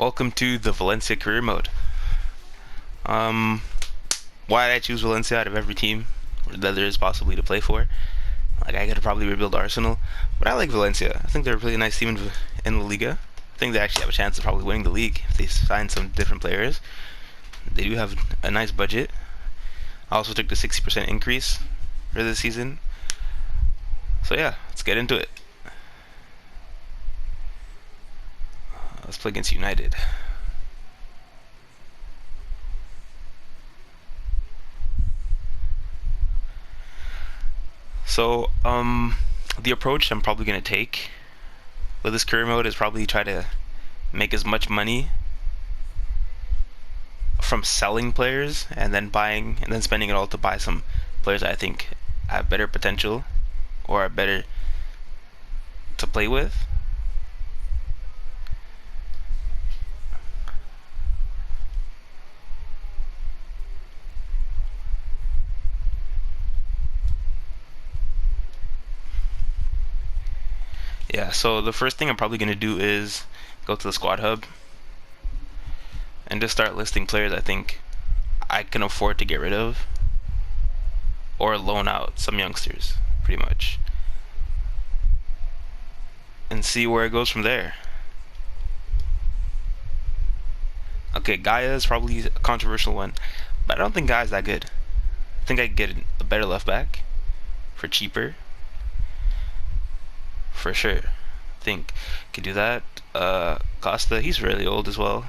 welcome to the Valencia career mode. Um, why did I choose Valencia out of every team that there is possibly to play for? Like, I could probably rebuild Arsenal, but I like Valencia. I think they're a really nice team in La Liga. I think they actually have a chance of probably winning the league if they sign some different players. They do have a nice budget. I also took the 60% increase for this season. So yeah, let's get into it. Let's play against United. So, the approach I'm probably going to take with this career mode is probably try to make as much money from selling players and then spending it all to buy some players that I think have better potential or are better to play with. Yeah, so the first thing I'm probably going to do is go to the squad hub and just start listing players I think I can afford to get rid of or loan out some youngsters, pretty much, and see where it goes from there. Okay, Gaia is probably a controversial one, but I don't think Gaia's that good. I think I could get a better left back for cheaper. For sure. I think could do that. Costa, he's really old as well.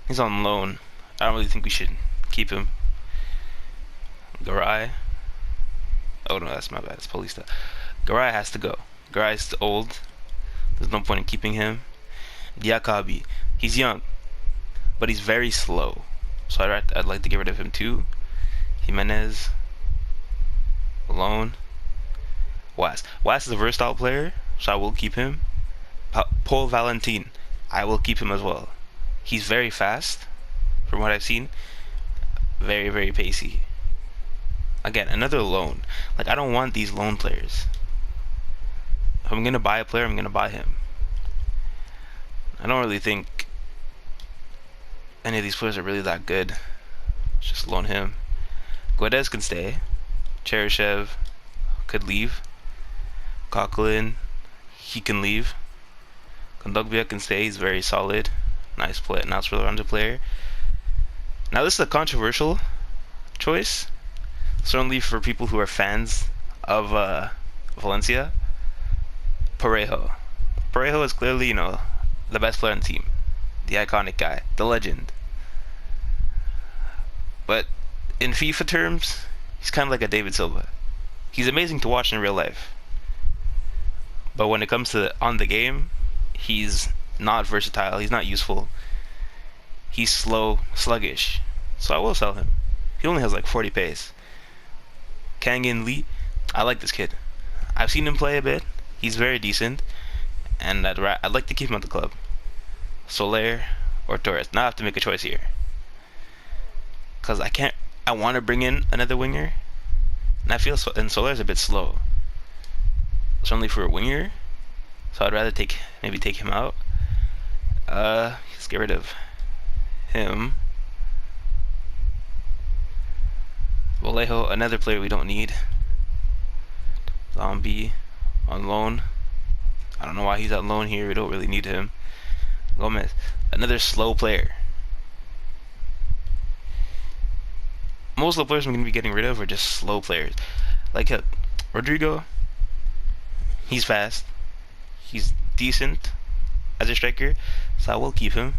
He's on loan. I don't really think we should keep him. Garay. Oh no, that's my bad. It's Paulista. Garay has to go. Garay's old. There's no point in keeping him. Diakabi. He's young, but he's very slow. So I'd like to get rid of him too. Jimenez. Alone. Was is a versatile player, so I will keep him. Paul Valentin, I will keep him as well. He's very fast, from what I've seen. Very, very pacey. Again, another loan. Like, I don't want these loan players. If I'm gonna buy a player, I'm gonna buy him. I don't really think any of these players are really that good. Let's just loan him. Guedes can stay. Cheryshev could leave. Coughlin, he can leave. Kondogbia can stay, he's very solid. Nice play, nice all-rounder player. Now this is a controversial choice, certainly for people who are fans of Valencia. Parejo. Parejo is clearly, the best player on the team. The iconic guy, the legend. But in FIFA terms, he's kind of like a David Silva. He's amazing to watch in real life. But when it comes to on the game, he's not versatile. He's not useful. He's slow, sluggish. So I will sell him. He only has like 40 pace. Kangin Lee, I like this kid. I've seen him play a bit. He's very decent, and I'd like to keep him at the club. Soler or Torres. Now I have to make a choice here, cause I want to bring in another winger, and I feel and Soler's a bit slow. Certainly for a winger, so I'd rather maybe take him out. Let's get rid of him. Vallejo, another player we don't need. Zombie on loan. I don't know why he's on loan here. We don't really need him. Gomez, another slow player. Most of the players I'm going to be getting rid of are just slow players. Like Rodrigo. He's fast. He's decent as a striker, so I will keep him.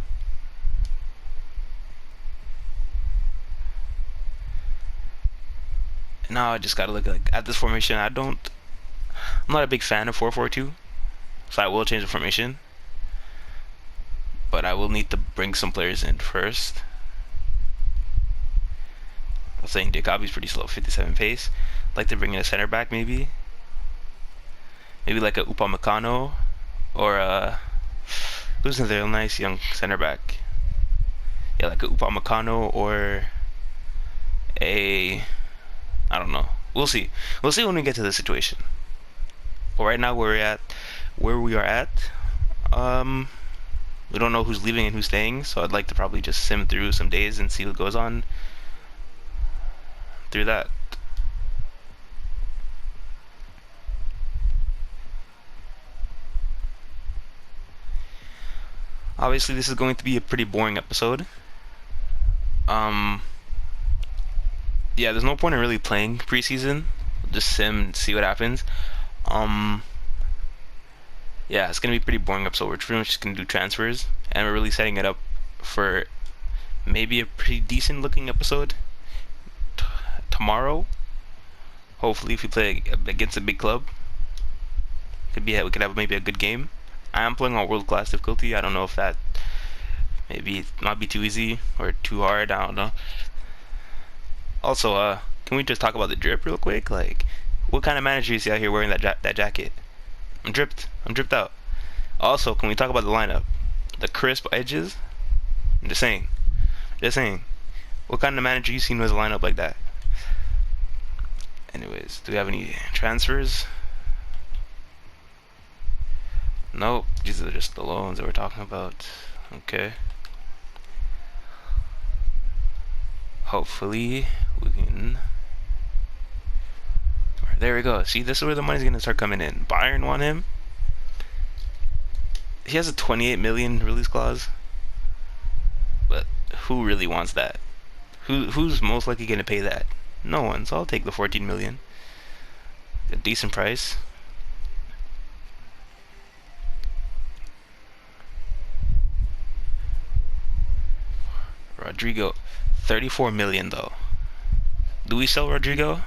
Now I just gotta look at this formation. I'm not a big fan of 4-4-2, so I will change the formation. But I will need to bring some players in first. I was saying Diakabi's pretty slow, 57 pace. I'd like to bring in a center back maybe. Maybe like a Upamecano or who's another nice young center back? Yeah, like a Upamecano or I don't know. We'll see. We'll see when we get to the situation. But right now where we are at, We don't know who's leaving and who's staying, so I'd like to probably just sim through some days and see what goes on through that. Obviously, this is going to be a pretty boring episode. Yeah, there's no point in really playing preseason. Just sim and see what happens. Yeah, it's gonna be a pretty boring episode. We're pretty much just gonna do transfers, and we're really setting it up for maybe a pretty decent looking episode tomorrow. Hopefully, if we play against a big club, we could have maybe a good game. I am playing on world class difficulty. I don't know if that maybe not be too easy or too hard. I don't know. Also, can we just talk about the drip real quick? Like, what kind of manager you see out here wearing that jacket? I'm dripped out. Also, can we talk about the lineup? The crisp edges. I'm just saying. What kind of manager you seen with a lineup like that? Anyways, do we have any transfers? Nope. These are just the loans that we're talking about. Okay. Hopefully we can. There we go. See, this is where the money's gonna start coming in. Bayern want him. He has a 28 million release clause, but who really wants that? Who's most likely gonna pay that? No one. So I'll take the 14 million. A decent price. Rodrigo, 34 million though. Do we sell Rodrigo?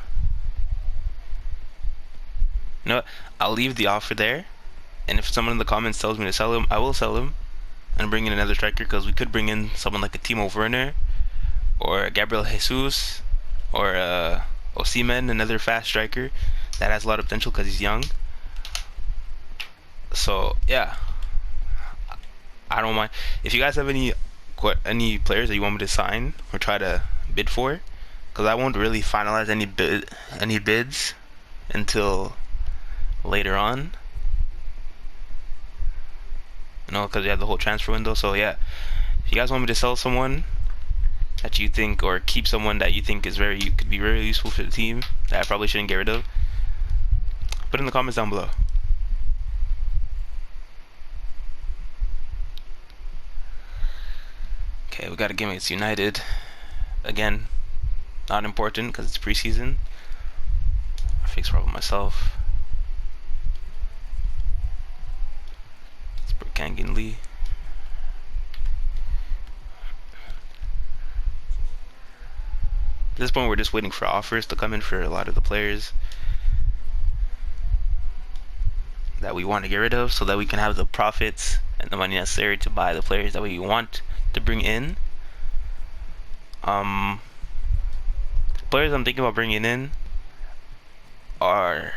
You know what? I'll leave the offer there, and if someone in the comments tells me to sell him, I will sell him and bring in another striker, because we could bring in someone like a Timo Werner or Gabriel Jesus or Osimhen, another fast striker that has a lot of potential because he's young. So yeah, I don't mind if you guys have any players that you want me to sign or try to bid for, because I won't really finalize any bids until later on, you know, because you have the whole transfer window. So yeah, if you guys want me to sell someone that you think, or keep someone that you think could be very useful for the team that I probably shouldn't get rid of, put in the comments down below. Okay, we got a game against United again. Not important because it's preseason. I fixed the problem myself. Kangin Lee. At this point, we're just waiting for offers to come in for a lot of the players that we want to get rid of, so that we can have the profits and the money necessary to buy the players that we want to bring in. Players I'm thinking about bringing in are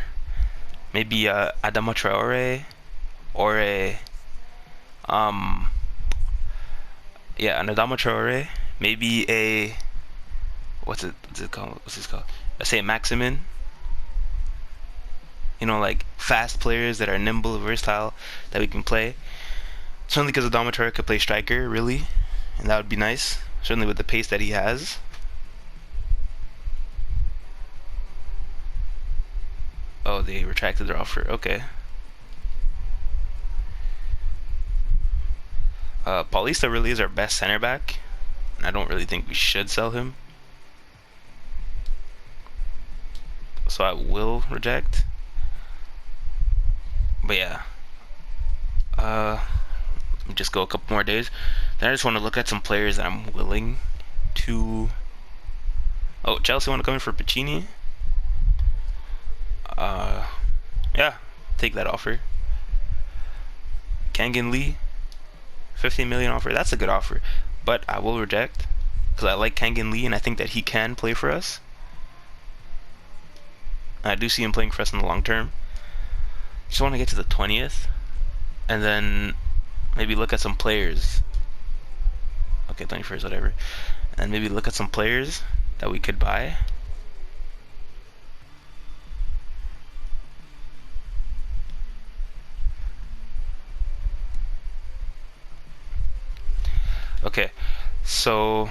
maybe Adama Traore or an Adama Traore, maybe a what's this called? Let's say Maximin. You know, like fast players that are nimble, versatile, that we can play. Certainly because Adama Traore could play striker, really, and that would be nice. Certainly with the pace that he has. Oh, they retracted their offer. Okay. Paulista really is our best center back, and I don't really think we should sell him. So I will reject. But yeah. Let me just go a couple more days. Then I just want to look at some players that I'm willing to. Oh, Chelsea want to come in for Piccini. Yeah, take that offer. Kangin Lee, 15 million offer. That's a good offer, but I will reject because I like Kangin Lee and I think that he can play for us. And I do see him playing for us in the long term. Just want to get to the 20th and then maybe look at some players. Okay, 21st, whatever. And maybe look at some players that we could buy. Okay, so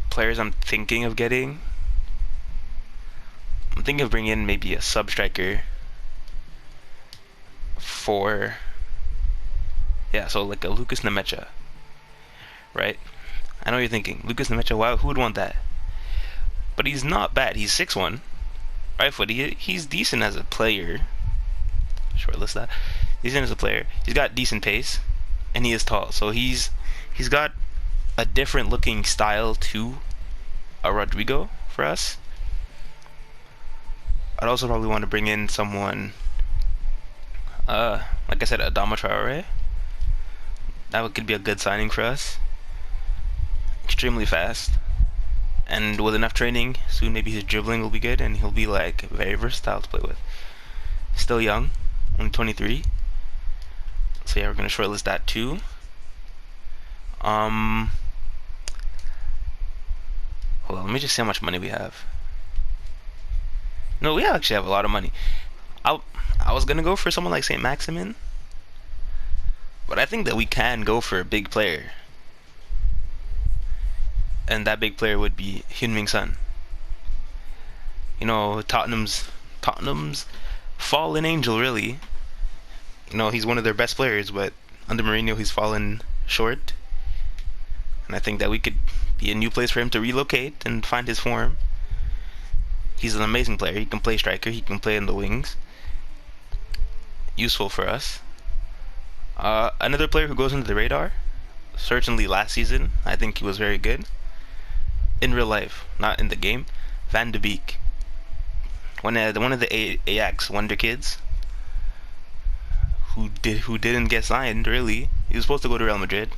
players I'm thinking of getting. I'm thinking of bringing in maybe a sub striker for, yeah, so like a Lucas Nemecha, right? I know you're thinking, Lucas Nemecha, wow, who would want that? But he's not bad. He's 6'1", right foot. He's decent as a player. Shortlist that. Decent as a player. He's got decent pace, and he is tall. So he's got a different looking style to a Rodrigo for us. I'd also probably want to bring in someone, like I said, Adama Traore. That could be a good signing for us. Extremely fast, and with enough training, soon maybe his dribbling will be good, and he'll be like very versatile to play with. Still young, only 23. So yeah, we're gonna shortlist that too. Hold on, let me just see how much money we have. No, we actually have a lot of money. I was gonna go for someone like Saint Maximin, but I think that we can go for a big player, and that big player would be Heung-min Son. You know, Tottenham's fallen angel, really. You know, he's one of their best players, but under Mourinho, he's fallen short. And I think that we could be a new place for him to relocate and find his form. He's an amazing player. He can play striker. He can play in the wings. Useful for us. Another player who goes under the radar, certainly last season, I think he was very good. In real life, not in the game. Van de Beek. One of the Ajax wonder kids who didn't get signed, really. He was supposed to go to Real Madrid.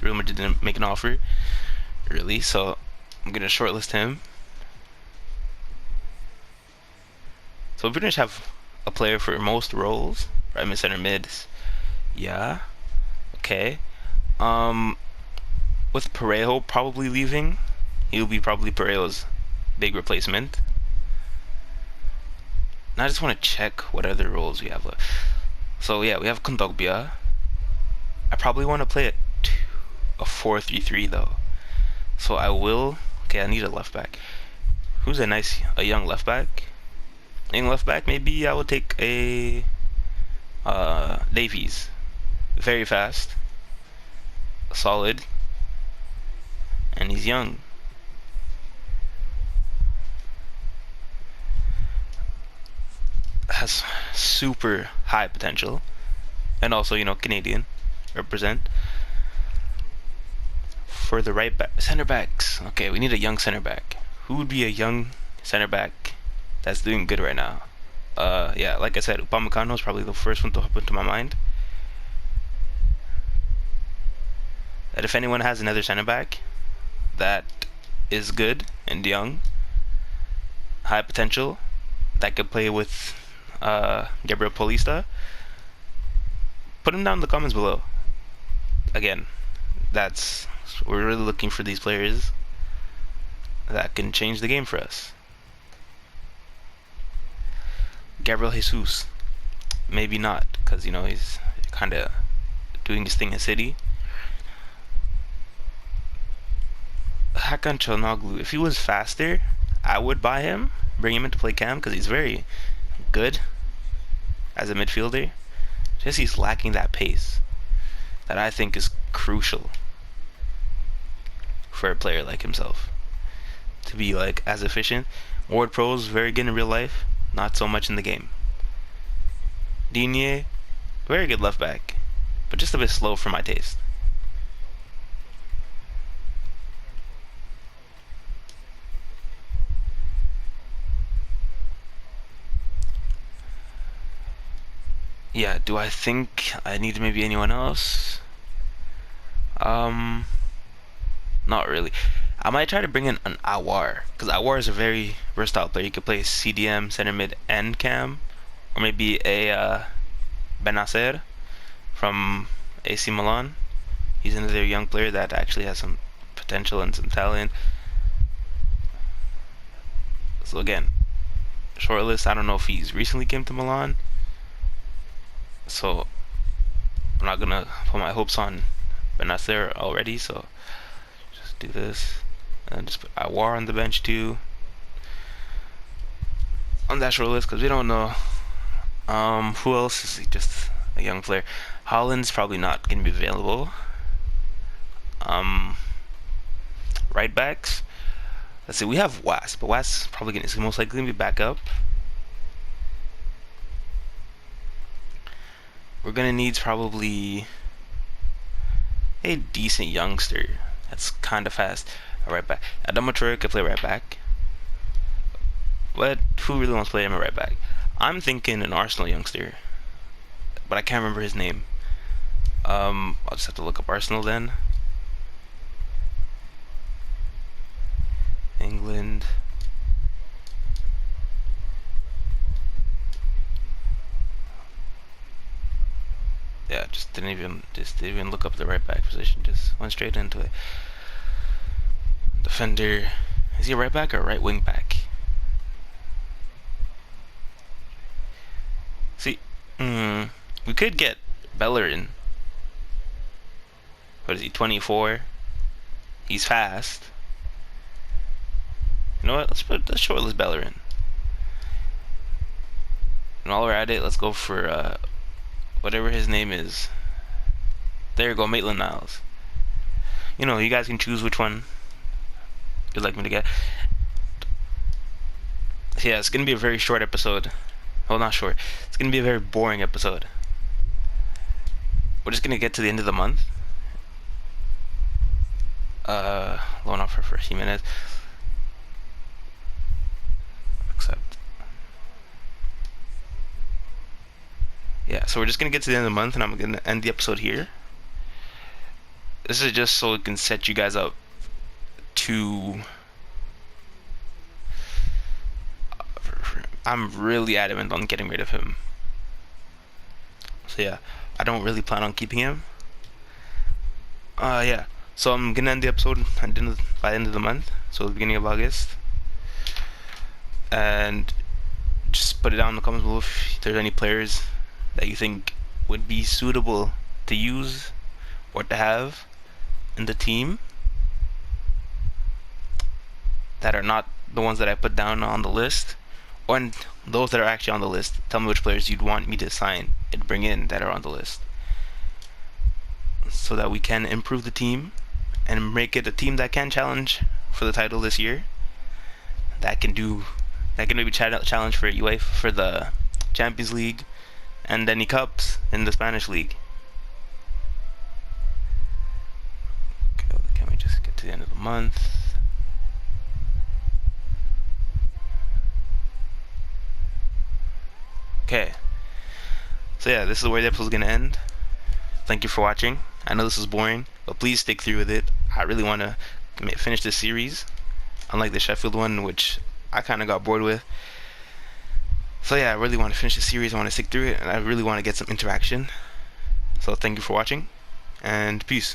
Real Madrid didn't make an offer, really, so I'm gonna shortlist him. So we pretty much have a player for most roles. Right mid, center mid. Yeah. Okay. With Parejo probably leaving, he'll be probably Parejo's big replacement. Now I just want to check what other roles we have left. So yeah, we have Kondogbia. I probably want to play a 4-3-3 though. So I will. Okay, I need a left back. Who's a young left back? Young left back. Maybe I will take a Davies. Very fast, solid, and he's young. Has super high potential, and also, you know, Canadian represent. For the right back, center backs. Okay, we need a young center back. Who would be a young center back that's doing good right now? Yeah, like I said, Upamecano is probably the first one to hop into my mind. That if anyone has another center back that is good and young, high potential, that could play with Gabriel Paulista, put him down in the comments below. Again, we're really looking for these players that can change the game for us. Gabriel Jesus, maybe not, because, you know, he's kind of doing his thing in City. Hakan Çalhanoğlu, if he was faster, I would buy him, bring him in to play cam, because he's very good as a midfielder. Just he's lacking that pace that I think is crucial for a player like himself to be like as efficient. Ward Pro's very good in real life, not so much in the game. Digne, very good left back, but just a bit slow for my taste. Yeah, do I think I need maybe anyone else? Not really. I might try to bring in an Awar, because Awar is a very versatile player. You could play CDM, center mid, and cam, or maybe a Benacer from AC Milan. He's another young player that actually has some potential and some talent. So again, shortlist. I don't know if he's recently came to Milan, so I'm not gonna put my hopes on but not there already. So just do this, and just put Awar on the bench too, on that short list, because we don't know. Who else is he? Just a young player. Holland's probably not going to be available. Right backs. Let's see. We have Was, but Was probably is most likely going to be back up. We're going to need probably a decent youngster that's kind of fast. A right back. Adama Traore could play right back. But who really wants to play him at right back? I'm thinking an Arsenal youngster, but I can't remember his name. I'll just have to look up Arsenal then. England. Yeah, just didn't even look up the right back position. Just went straight into it. Defender. Is he a right back or a right wing back? See, we could get Bellerin. What is he? 24. He's fast. You know what? Let's shortlist Bellerin. And while we're at it, let's go for whatever his name is. There you go, Maitland-Niles. You know, you guys can choose which one you'd like me to get. So yeah, it's gonna be a very short episode. Well, not short. It's gonna be a very boring episode. We're just gonna get to the end of the month. Loan off for a few minutes. Accept. Yeah, so we're just gonna get to the end of the month, and I'm gonna end the episode here. This is just so it can set you guys up to. I'm really adamant on getting rid of him. So yeah, I don't really plan on keeping him. Yeah. So I'm gonna end the episode by the end of the month, so the beginning of August, and just put it down in the comments below if there's any players that you think would be suitable to use or to have in the team that are not the ones that I put down on the list, or those that are actually on the list. Tell me which players you'd want me to sign and bring in that are on the list, so that we can improve the team and make it a team that can challenge for the title this year. That can maybe challenge for UEFA, for the Champions League and any cups in the Spanish league. Okay, can we just get to the end of the month? Okay. So yeah, this is where the episode is gonna end. Thank you for watching. I know this is boring, but please stick through with it. I really want to finish this series, unlike the Sheffield one, which I kind of got bored with. So yeah, I really want to finish the series. I want to stick through it, and I really want to get some interaction. So thank you for watching, and peace.